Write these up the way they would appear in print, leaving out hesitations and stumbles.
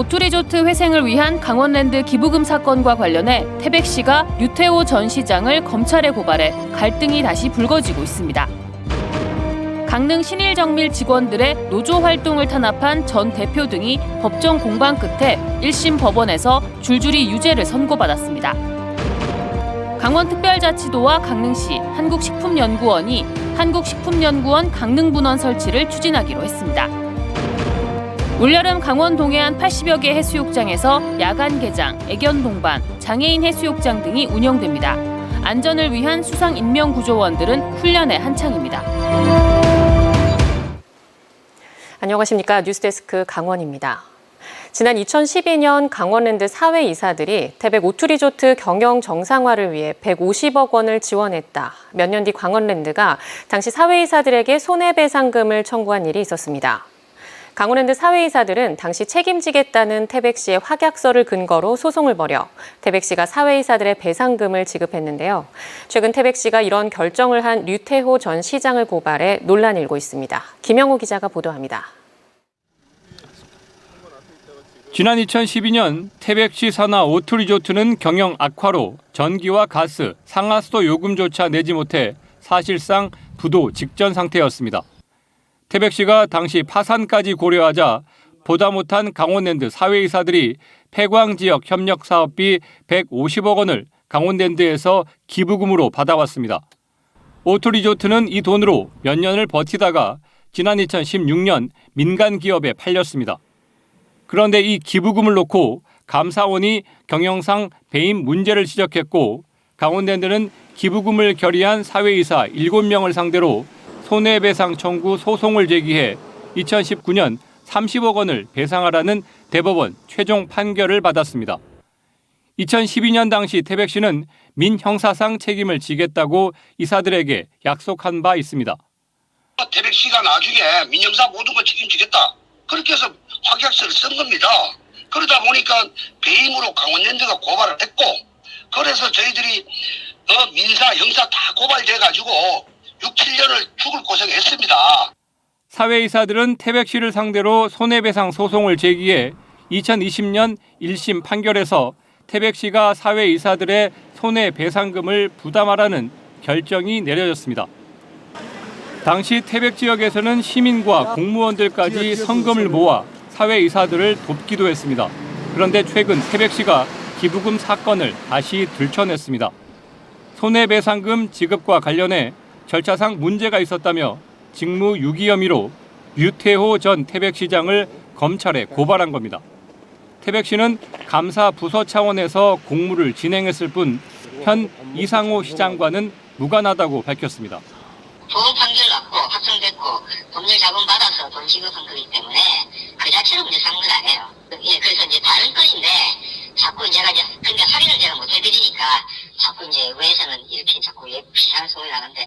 오투리조트 회생을 위한 강원랜드 기부금 사건과 관련해 태백시가 류태호 전 시장을 검찰에 고발해 갈등이 다시 불거지고 있습니다. 강릉 신일정밀 직원들의 노조 활동을 탄압한 전 대표 등이 법정 공방 끝에 1심 법원에서 줄줄이 유죄를 선고받았습니다. 강원특별자치도와 강릉시, 한국식품연구원이 한국식품연구원 강릉분원 설치를 추진하기로 했습니다. 올여름 강원 동해안 80여 개 해수욕장에서 야간 개장, 애견 동반, 장애인 해수욕장 등이 운영됩니다. 안전을 위한 수상 인명 구조원들은 훈련에 한창입니다. 안녕하십니까. 뉴스데스크 강원입니다. 지난 2012년 강원랜드 사회이사들이 태백 오투리조트 경영 정상화를 위해 150억 원을 지원했다. 몇 년 뒤 강원랜드가 당시 사회이사들에게 손해배상금을 청구한 일이 있었습니다. 강원랜드 사회이사들은 당시 책임지겠다는 태백시의 확약서를 근거로 소송을 벌여 태백시가 사회이사들의 배상금을 지급했는데요. 최근 태백시가 이런 결정을 한 류태호 전 시장을 고발해 논란이 일고 있습니다. 김영호 기자가 보도합니다. 지난 2012년 태백시 산하 오투리조트는 경영 악화로 전기와 가스, 상하수도 요금조차 내지 못해 사실상 부도 직전 상태였습니다. 태백시가 당시 파산까지 고려하자 보다 못한 강원랜드 사회이사들이 폐광지역 협력사업비 150억 원을 강원랜드에서 기부금으로 받아왔습니다. 오투리조트는 이 돈으로 몇 년을 버티다가 지난 2016년 민간 기업에 팔렸습니다. 그런데 이 기부금을 놓고 감사원이 경영상 배임 문제를 지적했고 강원랜드는 기부금을 결의한 사회이사 7명을 상대로 손해배상 청구 소송을 제기해 2019년 30억 원을 배상하라는 대법원 최종 판결을 받았습니다. 2012년 당시 태백시는 민형사상 책임을 지겠다고 이사들에게 약속한 바 있습니다. 태백시가 나중에 민형사 모든 걸 책임지겠다. 그렇게 해서 확약서를 쓴 겁니다. 그러다 보니까 배임으로 강원랜드가 고발을 했고 그래서 저희들이 민사, 형사 다 고발돼가지고 6, 7년을 죽을 고생했습니다. 사회이사들은 태백시를 상대로 손해배상 소송을 제기해 2020년 1심 판결에서 태백시가 사회이사들의 손해배상금을 부담하라는 결정이 내려졌습니다. 당시 태백 지역에서는 시민과 공무원들까지 성금을 모아 사회이사들을 돕기도 했습니다. 그런데 최근 태백시가 기부금 사건을 다시 들춰냈습니다. 손해배상금 지급과 관련해 절차상 문제가 있었다며 직무유기 혐의로 류태호 전 태백시장을 검찰에 고발한 겁니다. 태백시는 감사 부서 차원에서 공무를 진행했을 뿐 현 이상호 시장과는 무관하다고 밝혔습니다. 보험 판결 났고 확정됐고 법률 자금 받아서 돈 지급한 거기 때문에 그 자체로 문제 삼은 건 아니에요. 예, 그래서 이제 다른 건인데 자꾸 제가 그러니까 확인을 제가 못 해드리니까 자꾸 이제 외에서는 이렇게 자꾸 비슷한 소리 나는데.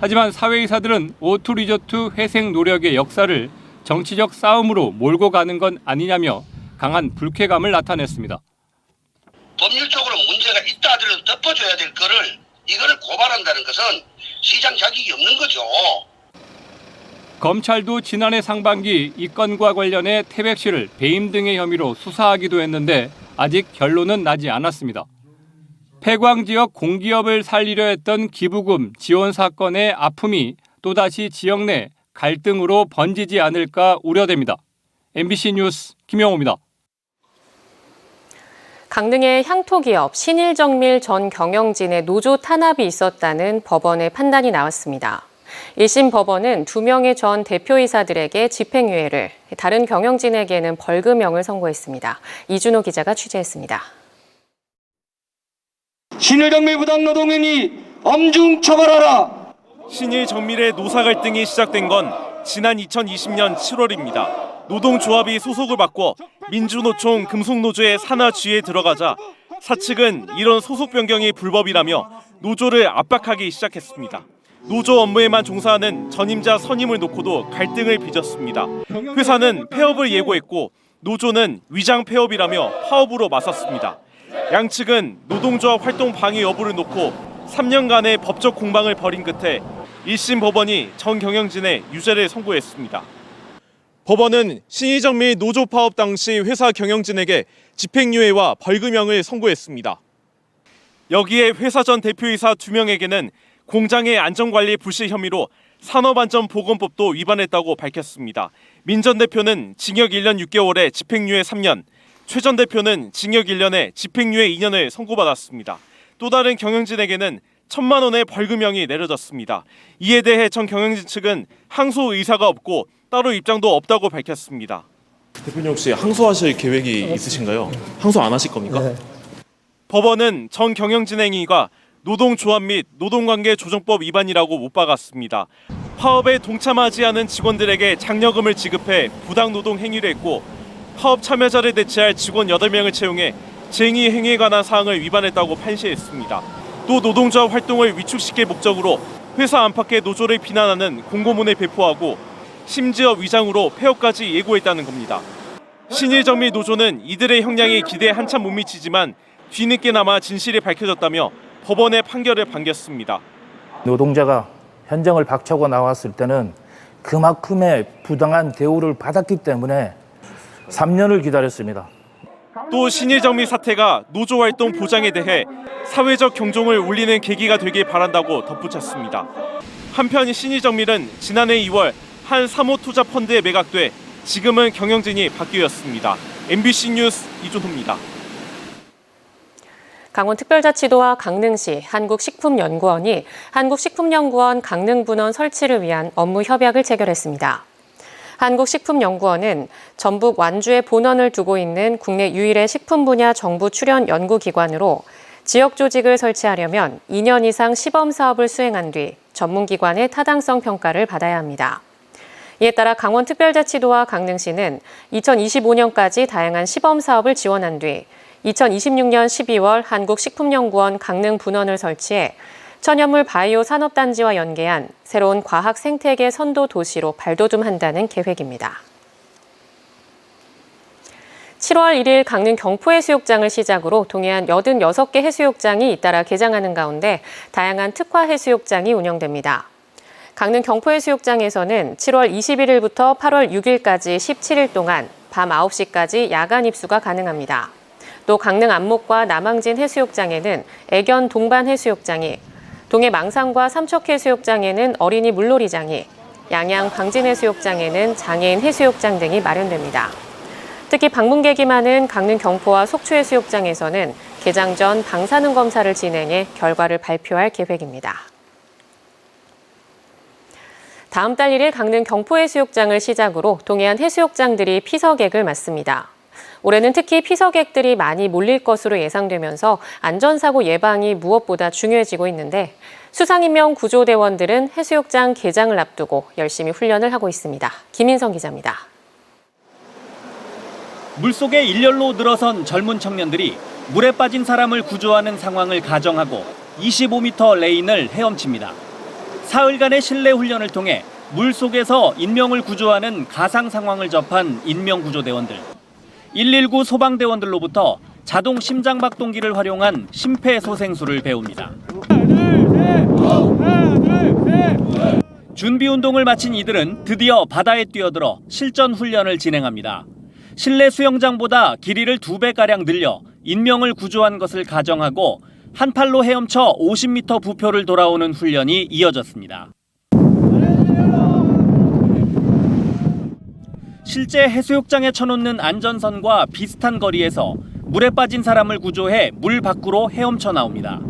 하지만 사회이사들은 오투리조트 회생 노력의 역사를 정치적 싸움으로 몰고 가는 건 아니냐며 강한 불쾌감을 나타냈습니다. 법률적으로 문제가 있다 하더라도 덮어줘야 될 거를 이거를 고발한다는 것은 시장 자격이 없는 거죠. 검찰도 지난해 상반기 이 건과 관련해 태백시를 배임 등의 혐의로 수사하기도 했는데 아직 결론은 나지 않았습니다. 폐광 지역 공기업을 살리려 했던 기부금 지원 사건의 아픔이 또다시 지역 내 갈등으로 번지지 않을까 우려됩니다. MBC 뉴스 김영호입니다. 강릉의 향토기업 신일정밀 전 경영진의 노조 탄압이 있었다는 법원의 판단이 나왔습니다. 1심 법원은 2명의 전 대표이사들에게 집행유예를, 다른 경영진에게는 벌금형을 선고했습니다. 이준호 기자가 취재했습니다. 신일정밀 부당노동행위 엄중 처벌하라. 신일정밀의 노사 갈등이 시작된 건 지난 2020년 7월입니다. 노동조합이 소속을 바꿔 민주노총 금속노조의 산하주의에 들어가자 사측은 이런 소속 변경이 불법이라며 노조를 압박하기 시작했습니다. 노조 업무에만 종사하는 전임자 선임을 놓고도 갈등을 빚었습니다. 회사는 폐업을 예고했고 노조는 위장 폐업이라며 파업으로 맞섰습니다. 양측은 노동조합 활동 방해 여부를 놓고 3년간의 법적 공방을 벌인 끝에 1심 법원이 전 경영진의 유죄를 선고했습니다. 법원은 신의정 및 노조 파업 당시 회사 경영진에게 집행유예와 벌금형을 선고했습니다. 여기에 회사 전 대표이사 2명에게는 공장의 안전관리 불실 혐의로 산업안전보건법도 위반했다고 밝혔습니다. 민 전 대표는 징역 1년 6개월에 집행유예 3년, 최 전 대표는 징역 1년에 집행유예 2년을 선고받았습니다. 또 다른 경영진에게는 1,000만 원의 벌금형이 내려졌습니다. 이에 대해 전 경영진 측은 항소 의사가 없고 따로 입장도 없다고 밝혔습니다. 대표님 혹시 항소하실 계획이 있으신가요? 항소 안 하실 겁니까? 네. 법원은 전 경영진 행위가 노동조합 및 노동관계조정법 위반이라고 못 박았습니다. 파업에 동참하지 않은 직원들에게 장려금을 지급해 부당노동 행위를 했고 파업 참여자를 대체할 직원 8명을 채용해 쟁의 행위에 관한 사항을 위반했다고 판시했습니다. 또 노동조합 활동을 위축시킬 목적으로 회사 안팎의 노조를 비난하는 공고문을 배포하고 심지어 위장으로 폐업까지 예고했다는 겁니다. 신일정 및 노조는 이들의 형량이 기대에 한참 못 미치지만 뒤늦게나마 진실이 밝혀졌다며 법원의 판결을 반겼습니다. 노동자가 현장을 박차고 나왔을 때는 그만큼의 부당한 대우를 받았기 때문에 3년을 기다렸습니다. 또 신일정 및 사태가 노조활동 보장에 대해 사회적 경종을 울리는 계기가 되길 바란다고 덧붙였습니다. 한편 신일정밀은 지난해 2월 한 사모투자펀드에 매각돼 지금은 경영진이 바뀌었습니다. MBC 뉴스 이준호입니다. 강원특별자치도와 강릉시, 한국식품연구원이 한국식품연구원 강릉분원 설치를 위한 업무 협약을 체결했습니다. 한국식품연구원은 전북 완주에 본원을 두고 있는 국내 유일의 식품 분야 정부 출연 연구기관으로 지역 조직을 설치하려면 2년 이상 시범 사업을 수행한 뒤 전문기관의 타당성 평가를 받아야 합니다. 이에 따라 강원특별자치도와 강릉시는 2025년까지 다양한 시범 사업을 지원한 뒤 2026년 12월 한국식품연구원 강릉 분원을 설치해 천연물 바이오 산업단지와 연계한 새로운 과학 생태계 선도 도시로 발돋움한다는 계획입니다. 7월 1일 강릉 경포해수욕장을 시작으로 동해안 86개 해수욕장이 잇따라 개장하는 가운데 다양한 특화 해수욕장이 운영됩니다. 강릉 경포해수욕장에서는 7월 21일부터 8월 6일까지 17일 동안 밤 9시까지 야간 입수가 가능합니다. 또 강릉 안목과 남항진 해수욕장에는 애견 동반 해수욕장이, 동해 망산과 삼척 해수욕장에는 어린이 물놀이장이, 양양 방진 해수욕장에는 장애인 해수욕장 등이 마련됩니다. 특히 방문객이 많은 강릉 경포와 속초 해수욕장에서는 개장 전 방사능 검사를 진행해 결과를 발표할 계획입니다. 다음 달 1일 강릉 경포해수욕장을 시작으로 동해안 해수욕장들이 피서객을 맞습니다. 올해는 특히 피서객들이 많이 몰릴 것으로 예상되면서 안전사고 예방이 무엇보다 중요해지고 있는데 수상인명 구조대원들은 해수욕장 개장을 앞두고 열심히 훈련을 하고 있습니다. 김인성 기자입니다. 물속에 일렬로 늘어선 젊은 청년들이 물에 빠진 사람을 구조하는 상황을 가정하고 25m 레인을 헤엄칩니다. 사흘간의 실내 훈련을 통해 물속에서 인명을 구조하는 가상 상황을 접한 인명구조대원들. 119 소방대원들로부터 자동 심장박동기를 활용한 심폐소생술을 배웁니다. 준비운동을 마친 이들은 드디어 바다에 뛰어들어 실전 훈련을 진행합니다. 실내 수영장보다 길이를 2배가량 늘려 인명을 구조한 것을 가정하고 한 팔로 헤엄쳐 50m 부표를 돌아오는 훈련이 이어졌습니다. 실제 해수욕장에 쳐놓는 안전선과 비슷한 거리에서 물에 빠진 사람을 구조해 물 밖으로 헤엄쳐 나옵니다.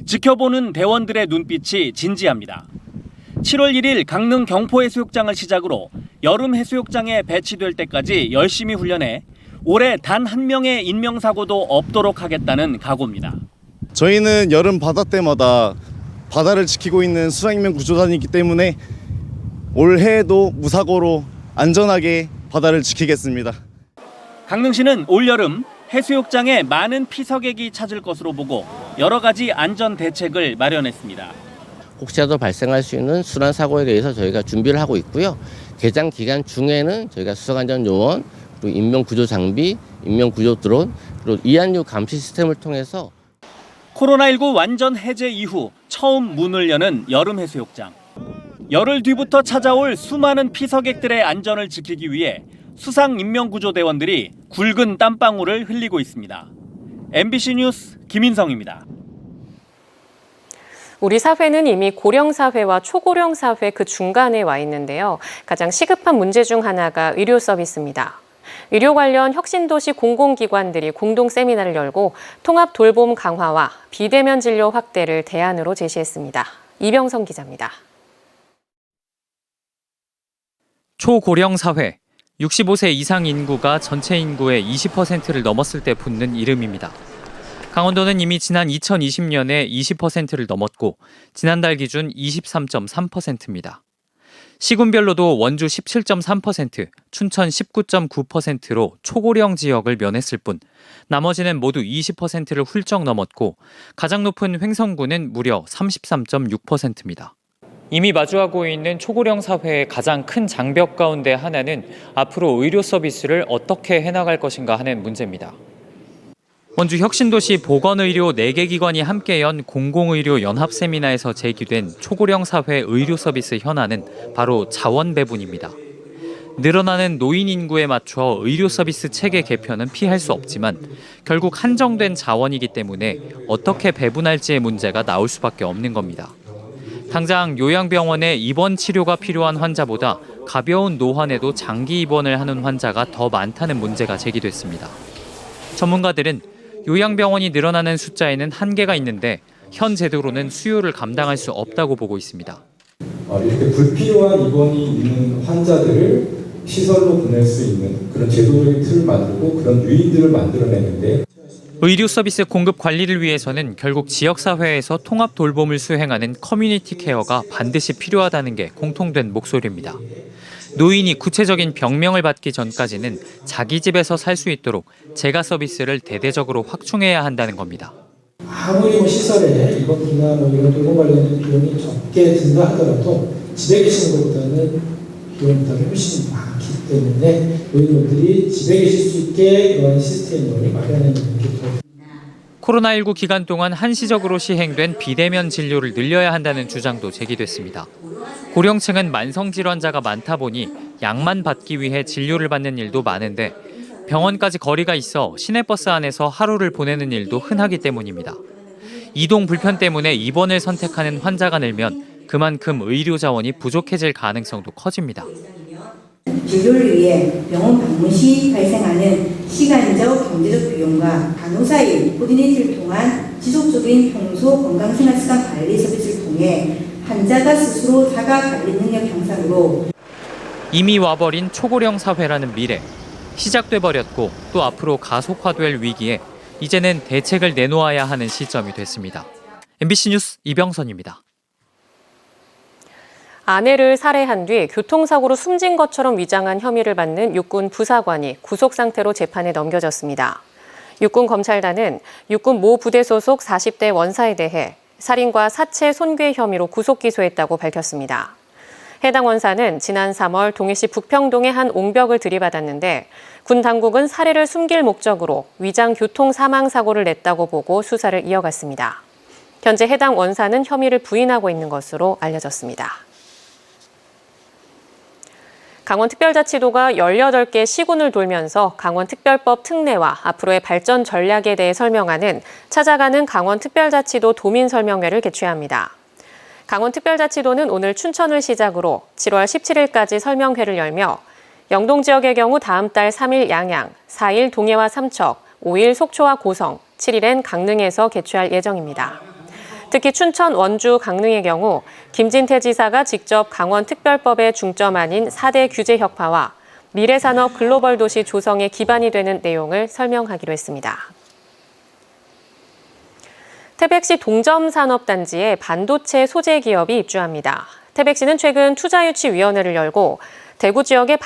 지켜보는 대원들의 눈빛이 진지합니다. 7월 1일 강릉 경포해수욕장을 시작으로 여름 해수욕장에 배치될 때까지 열심히 훈련해 올해 단 한 명의 인명사고도 없도록 하겠다는 각오입니다. 저희는 여름 바다 때마다 바다를 지키고 있는 수상인명 구조단이기 때문에 올해에도 무사고로 안전하게 바다를 지키겠습니다. 강릉시는 올여름 해수욕장에 많은 피서객이 찾을 것으로 보고 여러 가지 안전 대책을 마련했습니다. 혹시라도 발생할 수 있는 순환 사고에 대해서 저희가 준비를 하고 있고요. 개장 기간 중에는 저희가 수석안전 요원, 그리고 인명 구조 장비, 인명 구조 드론, 그리고 이안류 감시 시스템을 통해서 코로나19 완전 해제 이후 처음 문을 여는 여름 해수욕장. 열흘 뒤부터 찾아올 수많은 피서객들의 안전을 지키기 위해 수상인명구조대원들이 굵은 땀방울을 흘리고 있습니다. MBC 뉴스 김인성입니다. 우리 사회는 이미 고령 사회와 초고령 사회 그 중간에 와 있는데요. 가장 시급한 문제 중 하나가 의료 서비스입니다. 의료 관련 혁신도시 공공기관들이 공동 세미나를 열고 통합 돌봄 강화와 비대면 진료 확대를 대안으로 제시했습니다. 이병성 기자입니다. 초고령 사회, 65세 이상 인구가 전체 인구의 20%를 넘었을 때 붙는 이름입니다. 강원도는 이미 지난 2020년에 20%를 넘었고 지난달 기준 23.3%입니다. 시군별로도 원주 17.3%, 춘천 19.9%로 초고령 지역을 면했을 뿐 나머지는 모두 20%를 훌쩍 넘었고 가장 높은 횡성군은 무려 33.6%입니다. 이미 마주하고 있는 초고령 사회의 가장 큰 장벽 가운데 하나는 앞으로 의료 서비스를 어떻게 해나갈 것인가 하는 문제입니다. 원주 혁신도시 보건의료 4개 기관이 함께 연 공공의료 연합 세미나에서 제기된 초고령 사회 의료 서비스 현안은 바로 자원 배분입니다. 늘어나는 노인 인구에 맞춰 의료 서비스 체계 개편은 피할 수 없지만 결국 한정된 자원이기 때문에 어떻게 배분할지의 문제가 나올 수밖에 없는 겁니다. 당장 요양병원에 입원 치료가 필요한 환자보다 가벼운 노환에도 장기 입원을 하는 환자가 더 많다는 문제가 제기됐습니다. 전문가들은 요양병원이 늘어나는 숫자에는 한계가 있는데 현 제도로는 수요를 감당할 수 없다고 보고 있습니다. 이렇게 불필요한 입원이 있는 환자들을 시설로 보낼 수 있는 그런 제도적인 틀을 만들고 그런 유인들을 만들어내는데 의료 서비스 공급 관리를 위해서는 결국 지역사회에서 통합 돌봄을 수행하는 커뮤니티 케어가 반드시 필요하다는 게 공통된 목소리입니다. 노인이 구체적인 병명을 받기 전까지는 자기 집에서 살 수 있도록 재가 서비스를 대대적으로 확충해야 한다는 겁니다. 아무리 시설에 입원 비나 이런 돌봄 관련 비용이 적게 든다 하더라도 집에 계시는 것보다는 비용 부담이 훨씬 많기 때문에 노인분들이 집에 계실 수 있게 이런 시스템을 마련해 놓는 게 코로나19 기간 동안 한시적으로 시행된 비대면 진료를 늘려야 한다는 주장도 제기됐습니다. 고령층은 만성질환자가 많다 보니 약만 받기 위해 진료를 받는 일도 많은데 병원까지 거리가 있어 시내버스 안에서 하루를 보내는 일도 흔하기 때문입니다. 이동 불편 때문에 입원을 선택하는 환자가 늘면 그만큼 의료 자원이 부족해질 가능성도 커집니다. 진료를 위해 병원 방문 시 발생하는 시간적, 경제적 비용과 간호사의 코디네이트를 통한 지속적인 평소 건강생활습관 관리 서비스를 통해 환자가 스스로 자가 관리 능력 향상으로 이미 와버린 초고령 사회라는 미래, 시작돼 버렸고 또 앞으로 가속화될 위기에 이제는 대책을 내놓아야 하는 시점이 됐습니다. MBC 뉴스 이병선입니다. 아내를 살해한 뒤 교통사고로 숨진 것처럼 위장한 혐의를 받는 육군 부사관이 구속 상태로 재판에 넘겨졌습니다. 육군 검찰단은 육군 모 부대 소속 40대 원사에 대해 살인과 사체 손괴 혐의로 구속 기소했다고 밝혔습니다. 해당 원사는 지난 3월 동해시 북평동의 한 옹벽을 들이받았는데 군 당국은 살해를 숨길 목적으로 위장 교통 사망 사고를 냈다고 보고 수사를 이어갔습니다. 현재 해당 원사는 혐의를 부인하고 있는 것으로 알려졌습니다. 강원특별자치도가 18개 시군을 돌면서 강원특별법 특례와 앞으로의 발전 전략에 대해 설명하는 찾아가는 강원특별자치도 도민설명회를 개최합니다. 강원특별자치도는 오늘 춘천을 시작으로 7월 17일까지 설명회를 열며 영동 지역의 경우 다음 달 3일 양양, 4일 동해와 삼척, 5일 속초와 고성, 7일엔 강릉에서 개최할 예정입니다. 특히 춘천, 원주, 강릉의 경우 김진태 지사가 직접 강원특별법의 중점 아닌 4대 규제 혁파와 미래산업 글로벌 도시 조성에 기반이 되는 내용을 설명하기로 했습니다. 태백시 동점산업단지에 반도체 소재 기업이 입주합니다. 태백시는 최근 투자유치위원회를 열고 대구 지역의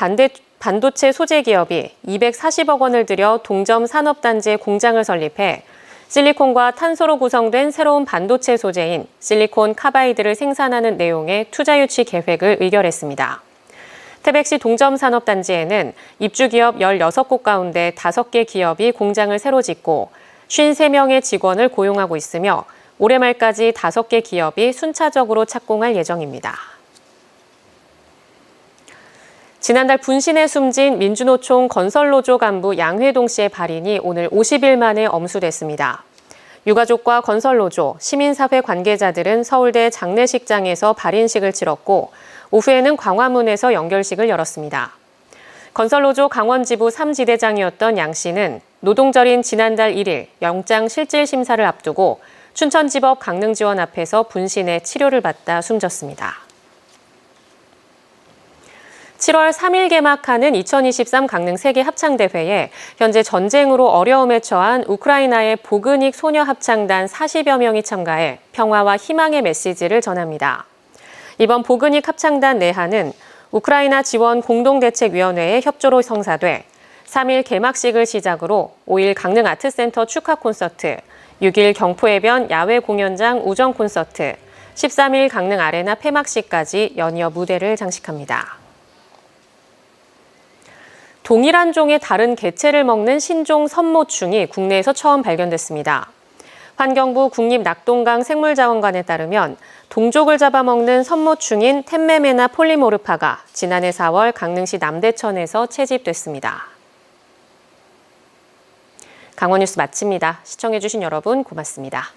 반도체 소재 기업이 240억 원을 들여 동점산업단지에 공장을 설립해 실리콘과 탄소로 구성된 새로운 반도체 소재인 실리콘 카바이드를 생산하는 내용의 투자 유치 계획을 의결했습니다. 태백시 동점산업단지에는 입주기업 16곳 가운데 5개 기업이 공장을 새로 짓고 53명의 직원을 고용하고 있으며 올해 말까지 5개 기업이 순차적으로 착공할 예정입니다. 지난달 분신에 숨진 민주노총 건설노조 간부 양회동 씨의 발인이 오늘 50일 만에 엄수됐습니다. 유가족과 건설노조, 시민사회 관계자들은 서울대 장례식장에서 발인식을 치렀고 오후에는 광화문에서 연결식을 열었습니다. 건설노조 강원지부 3지대장이었던 양 씨는 노동절인 지난달 1일 영장 실질 심사를 앞두고 춘천지법 강릉지원 앞에서 분신해 치료를 받다 숨졌습니다. 7월 3일 개막하는 2023 강릉 세계 합창대회에 현재 전쟁으로 어려움에 처한 우크라이나의 보그닉 소녀 합창단 40여 명이 참가해 평화와 희망의 메시지를 전합니다. 이번 보그닉 합창단 내한은 우크라이나 지원 공동대책위원회의 협조로 성사돼 3일 개막식을 시작으로 5일 강릉 아트센터 축하 콘서트, 6일 경포해변 야외 공연장 우정 콘서트, 13일 강릉 아레나 폐막식까지 연이어 무대를 장식합니다. 동일한 종의 다른 개체를 먹는 신종 선모충이 국내에서 처음 발견됐습니다. 환경부 국립낙동강 생물자원관에 따르면 동족을 잡아먹는 선모충인 텐메메나 폴리모르파가 지난해 4월 강릉시 남대천에서 채집됐습니다. 강원뉴스 마칩니다. 시청해주신 여러분 고맙습니다.